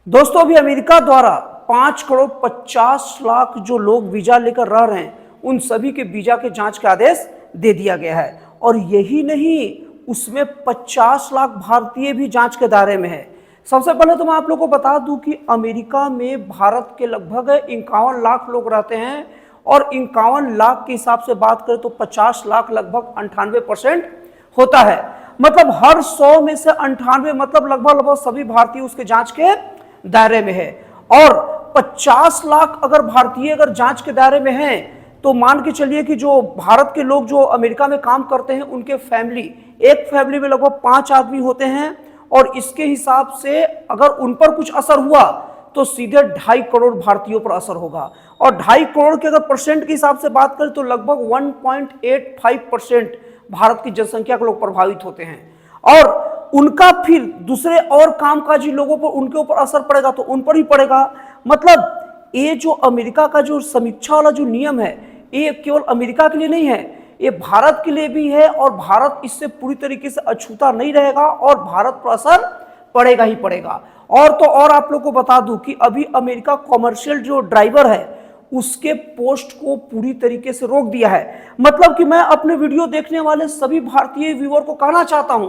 दोस्तों अभी अमेरिका द्वारा 5,50,00,000 जो लोग वीजा लेकर रह रहे हैं उन सभी के वीजा के जांच का आदेश दे दिया गया है। और यही नहीं, उसमें 50 लाख भारतीय भी जांच के दायरे में है। सबसे पहले तो मैं आप लोगों को बता दूं कि अमेरिका में भारत के लगभग 51 लाख लोग रहते हैं और 51 लाख के हिसाब से बात करें तो 50 लाख लगभग 98% होता है। मतलब हर 100 में से 98 मतलब लगभग सभी भारतीय उसके जांच के दायरे में है। और 50 लाख अगर भारतीय अगर जांच के दायरे में हैं तो मान के चलिए कि जो भारत के लोग जो अमेरिका में काम करते हैं उनके फैमिली, एक फैमिली में लगभग 5 आदमी होते हैं और इसके हिसाब से अगर उन पर कुछ असर हुआ तो सीधे 2.5 करोड़ भारतीयों पर असर होगा। और 2.5 करोड़ के अगर परसेंट के हिसाब से बात करें तो लगभग 1.85% भारत की जनसंख्या के लोग प्रभावित होते हैं। और उनका फिर दूसरे और कामकाजी लोगों पर उनके ऊपर असर पड़ेगा तो उन पर ही पड़ेगा। मतलब ये जो अमेरिका का जो समीक्षा वाला जो नियम है ये केवल अमेरिका के लिए नहीं है, ये भारत के लिए भी है और भारत इससे पूरी तरीके से अछूता नहीं रहेगा और भारत पर असर पड़ेगा ही पड़ेगा। और तो और आप लोग को बता दूं कि अभी अमेरिका कॉमर्शियल जो ड्राइवर है उसके पोस्ट को पूरी तरीके से रोक दिया है। मतलब कि मैं अपने वीडियो देखने वाले सभी भारतीय व्यूअर को कहना चाहता हूं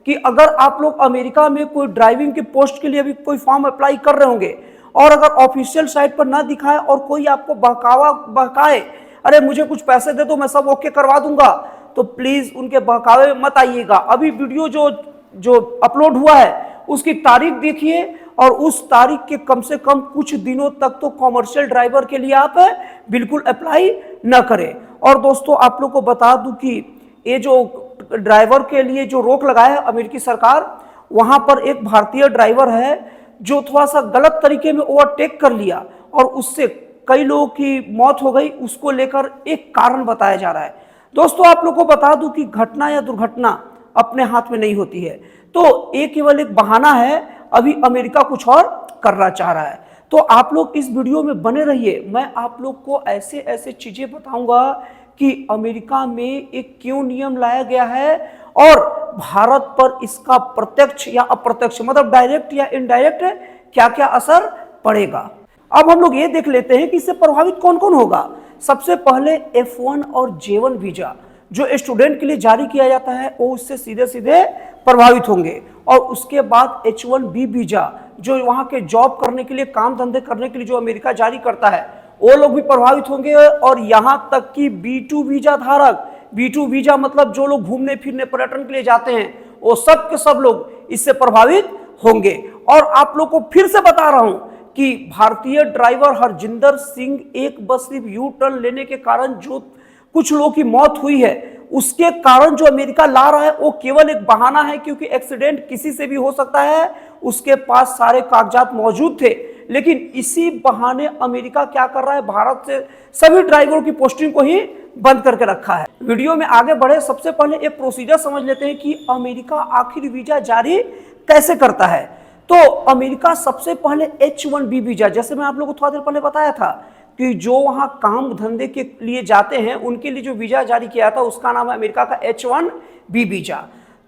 कि अगर आप लोग अमेरिका में कोई ड्राइविंग के पोस्ट के लिए अभी कोई फॉर्म अप्लाई कर रहे होंगे और अगर ऑफिशियल साइट पर ना दिखाए और कोई आपको बहकाए, अरे मुझे कुछ पैसे दे दो मैं सब ओके करवा दूंगा, तो प्लीज उनके बहकावे में मत आइएगा। अभी वीडियो जो अपलोड हुआ है उसकी तारीख देखिए और उस तारीख के कम से कम कुछ दिनों तक तो कॉमर्शियल ड्राइवर के लिए आप बिल्कुल अप्लाई न करें। और दोस्तों आप लोग को बता दूं कि ये जो ड्राइवर के लिए जो रोक लगाया है अमेरिकी सरकार, वहां पर एक भारतीय ड्राइवर है जो थोड़ा सा गलत तरीके में ओवरटेक कर लिया और उससे कई लोगों की मौत हो गई। उसको लेकर एक कारण बताया जा रहा है। दोस्तों आप लोग को बता दूं कि घटना या दुर्घटना अपने हाथ में नहीं होती है, तो ये केवल एक बहाना है। अभी अमेरिका कुछ और करना चाह रहा है, तो आप लोग इस वीडियो में बने रहिए। मैं आप लोग को ऐसे ऐसे चीजें बताऊंगा कि अमेरिका में एक क्यों नियम लाया गया है और भारत पर इसका प्रत्यक्ष या अप्रत्यक्ष मतलब डायरेक्ट या इनडायरेक्ट क्या क्या असर पड़ेगा। अब हम लोग ये देख लेते हैं कि इससे प्रभावित कौन कौन होगा। सबसे पहले F1 और J1 वीजा जो स्टूडेंट के लिए जारी किया जाता है वो उससे सीधे सीधे प्रभावित होंगे। और उसके बाद H1B वीजा जो वहां के जॉब करने के लिए, काम धंधे करने के लिए जो अमेरिका जारी करता है वो लोग भी प्रभावित होंगे। और यहां तक कि B2 वीजा धारक, B2 वीजा मतलब जो लोग घूमने फिरने पर्यटन के लिए जाते हैं वो सब के सब लोग इससे प्रभावित होंगे। और आप लोग को फिर से बता रहा हूं कि भारतीय ड्राइवर हरजिंदर सिंह एक बस सिर्फ यू टर्न लेने के कारण जो कुछ लोगों की मौत हुई है उसके कारण जो अमेरिका ला रहा है वो केवल एक बहाना है, क्योंकि एक्सीडेंट किसी से भी हो सकता है, उसके पास सारे कागजात मौजूद थे। लेकिन इसी बहाने अमेरिका क्या कर रहा है, भारत से सभी ड्राइवरों की पोस्टिंग को ही बंद करके रखा है। वीडियो में आगे बढ़े सबसे पहले एक प्रोसीजर समझ लेते हैं कि अमेरिका आखिर वीजा जारी कैसे करता है। तो अमेरिका सबसे पहले H1B वीजा, जैसे मैं आप लोगों को थोड़ा देर पहले बताया था कि जो वहां काम धंधे के लिए जाते हैं उनके लिए जो वीजा जारी किया था उसका नाम है अमेरिका का H1B वीजा।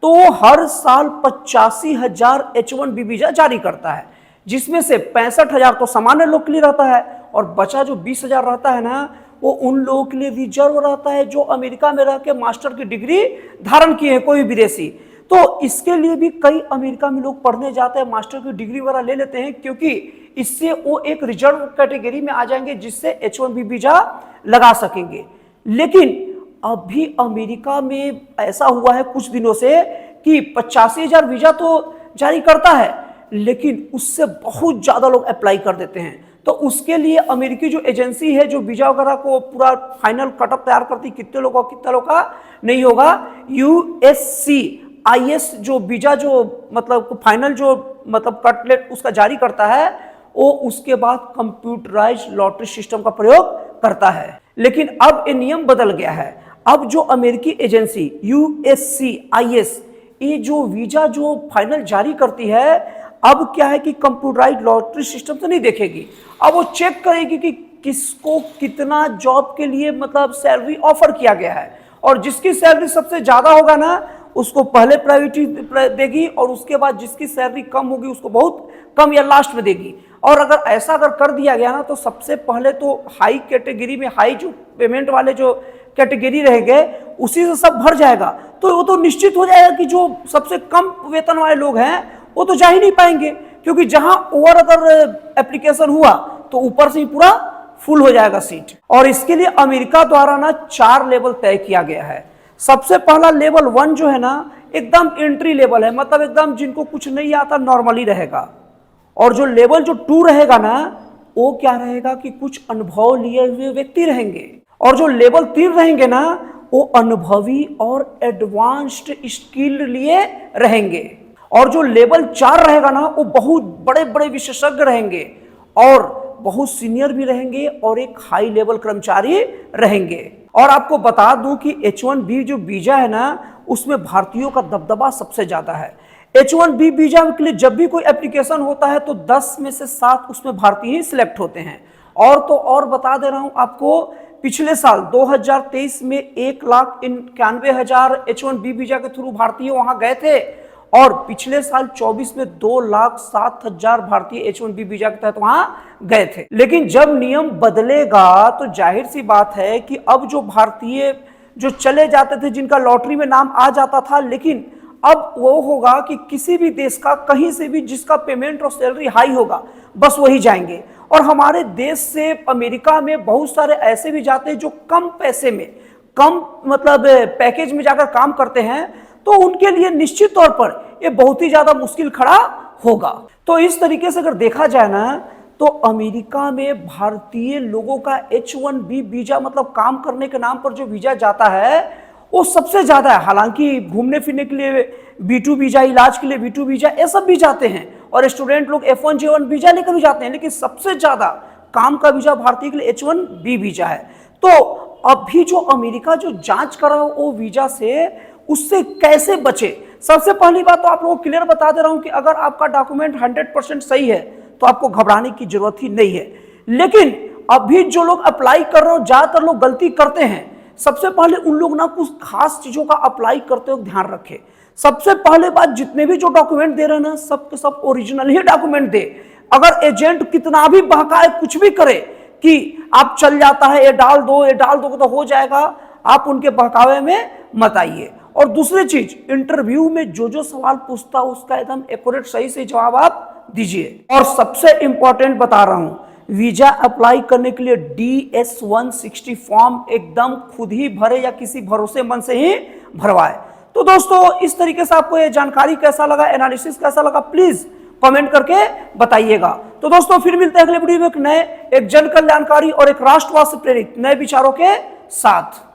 तो हर साल 85,000 H1B वीजा जारी करता है, जिसमें से 65,000 तो सामान्य लोग के लिए रहता है और बचा जो 20,000 रहता है ना वो उन लोगों के लिए रिजर्व रहता है जो अमेरिका में रह के मास्टर की डिग्री धारण किए हैं, कोई विदेशी। तो इसके लिए भी कई अमेरिका में लोग पढ़ने जाते हैं, मास्टर की डिग्री वगैरह ले लेते हैं, क्योंकि इससे वो एक रिजर्व कैटेगरी में आ जाएंगे जिससे H1B वीजा लगा सकेंगे। लेकिन अभी अमेरिका में ऐसा हुआ है कुछ दिनों से कि 85,000 वीजा तो जारी करता है लेकिन उससे बहुत ज्यादा लोग अप्लाई कर देते हैं। तो उसके लिए अमेरिकी जो एजेंसी है जो वीजा वगैरह को पूरा फाइनल कटअप तैयार करती, कितने लोग कितना लोग का नहीं होगा, USCIS जो वीजा जो मतलब फाइनल जो मतलब कटलेट उसका जारी करता है वो उसके बाद कंप्यूटराइज्ड लॉटरी सिस्टम का प्रयोग करता है। लेकिन अब ये नियम बदल गया है। अब जो अमेरिकी एजेंसी USCIS ये जो वीजा जो फाइनल जारी करती है अब क्या है कि कंप्यूटराइज्ड लॉटरी सिस्टम से नहीं देखेगी, अब वो चेक करेगी कि किसको कितना जॉब के लिए मतलब सैलरी ऑफर किया गया है और जिसकी सैलरी सबसे ज्यादा होगा ना उसको पहले प्रायोरिटी देगी और उसके बाद जिसकी सैलरी कम होगी उसको बहुत कम या लास्ट में देगी। और अगर ऐसा कर दिया गया ना तो सबसे पहले तो हाई कैटेगरी में हाई जो पेमेंट वाले जो कैटेगरी रहेंगे उसी से सब भर जाएगा। तो वो तो निश्चित हो जाएगा कि जो सबसे कम वेतन वाले लोग हैं वो तो जा ही नहीं पाएंगे, क्योंकि जहां ओवर अगर एप्लीकेशन हुआ तो ऊपर से ही पूरा फुल हो जाएगा सीट। और इसके लिए अमेरिका द्वारा ना 4 लेवल तय किया गया है। सबसे पहला लेवल 1 जो है ना एकदम एंट्री लेवल है, मतलब एकदम जिनको कुछ नहीं आता नॉर्मली रहेगा। और जो लेवल जो 2 रहेगा ना वो क्या रहेगा कि कुछ अनुभव लिए हुए व्यक्ति रहेंगे। और जो लेवल 3 रहेंगे ना वो अनुभवी और एडवांस्ड स्किल्ड लिए रहेंगे। और जो लेवल 4 रहेगा ना वो बहुत बड़े बड़े विशेषज्ञ रहेंगे और बहुत सीनियर भी रहेंगे और एक हाई लेवल कर्मचारी रहेंगे। और आपको बता दूं कि H1B जो वीजा है ना उसमें भारतीयों का दबदबा सबसे ज्यादा है। H1B वीजा के लिए जब भी कोई एप्लीकेशन होता है तो 10 में से 7 उसमें भारतीय ही सिलेक्ट होते हैं। और तो और बता दे रहा हूं आपको, पिछले साल 2023 में 1,91,000 H1B वीजा के थ्रू भारतीय वहां गए थे और पिछले साल 24 में 2,07,000 भारतीय H1B वीजा के तहत वहां गए थे। लेकिन जब नियम बदलेगा तो जाहिर सी बात है कि अब जो भारतीय जो चले जाते थे जिनका लॉटरी में नाम आ जाता था, लेकिन अब वो होगा कि किसी भी देश का कहीं से भी जिसका पेमेंट और सैलरी हाई होगा बस वही जाएंगे। और हमारे देश से अमेरिका में बहुत सारे ऐसे भी जाते हैं जो कम पैसे में कम मतलब पैकेज में जाकर काम करते हैं, तो उनके लिए निश्चित तौर पर ये बहुत ही ज्यादा मुश्किल खड़ा होगा। तो इस तरीके से अगर देखा जाए ना तो अमेरिका में भारतीय लोगों का H1B वीजा मतलब काम करने के नाम पर जो वीजा जाता है वो सबसे ज्यादा है। हालांकि घूमने फिरने के लिए B2 वीजा, इलाज के लिए B2 वीजा, ये सब भी जाते हैं और स्टूडेंट लोग F1J1 वीजा लेकर भी जाते हैं, लेकिन सबसे ज्यादा काम का वीजा भारतीय के लिए H1B वीजा है। तो अभी जो अमेरिका जो जांच कर रहा है वो वीजा से उससे कैसे बचे, सबसे पहली बात तो आप लोगों को क्लियर बता दे रहा हूं कि अगर आपका डॉक्यूमेंट 100% सही है तो आपको घबराने की जरूरत ही नहीं है। लेकिन अभी जो लोग अप्लाई कर रहे हो ज्यादातर लोग गलती करते हैं। सबसे पहले उन लोग ना कुछ खास चीजों का अप्लाई करते वक्त ध्यान रखें। सबसे पहले बात, जितने भी जो डॉक्यूमेंट दे रहे हैं ना सब के सब ओरिजिनल ही डॉक्यूमेंट दे। अगर एजेंट कितना भी बहकाए कुछ भी करे कि आप चल जाता है ये डाल दो तो हो जाएगा, आप उनके बहकावे में मत आइए। और दूसरी चीज, इंटरव्यू में जो जो सवाल पूछता उसका एकदम एक्यूरेट सही से जवाब आप दीजिए। और सबसे इंपॉर्टेंट बता रहा हूं, वीजा अप्लाई करने के लिए DS-160 फॉर्म एकदम खुद ही भरे या किसी भरोसेमंद से ही भरवाए। तो दोस्तों इस तरीके से आपको ये जानकारी कैसा लगा, एनालिसिस कैसा लगा, प्लीज कमेंट करके बताइएगा। तो दोस्तों फिर मिलते हैं अगले वीडियो में एक नए, एक जन कल्याणकारी और एक राष्ट्रवाद से प्रेरित नए विचारों के साथ।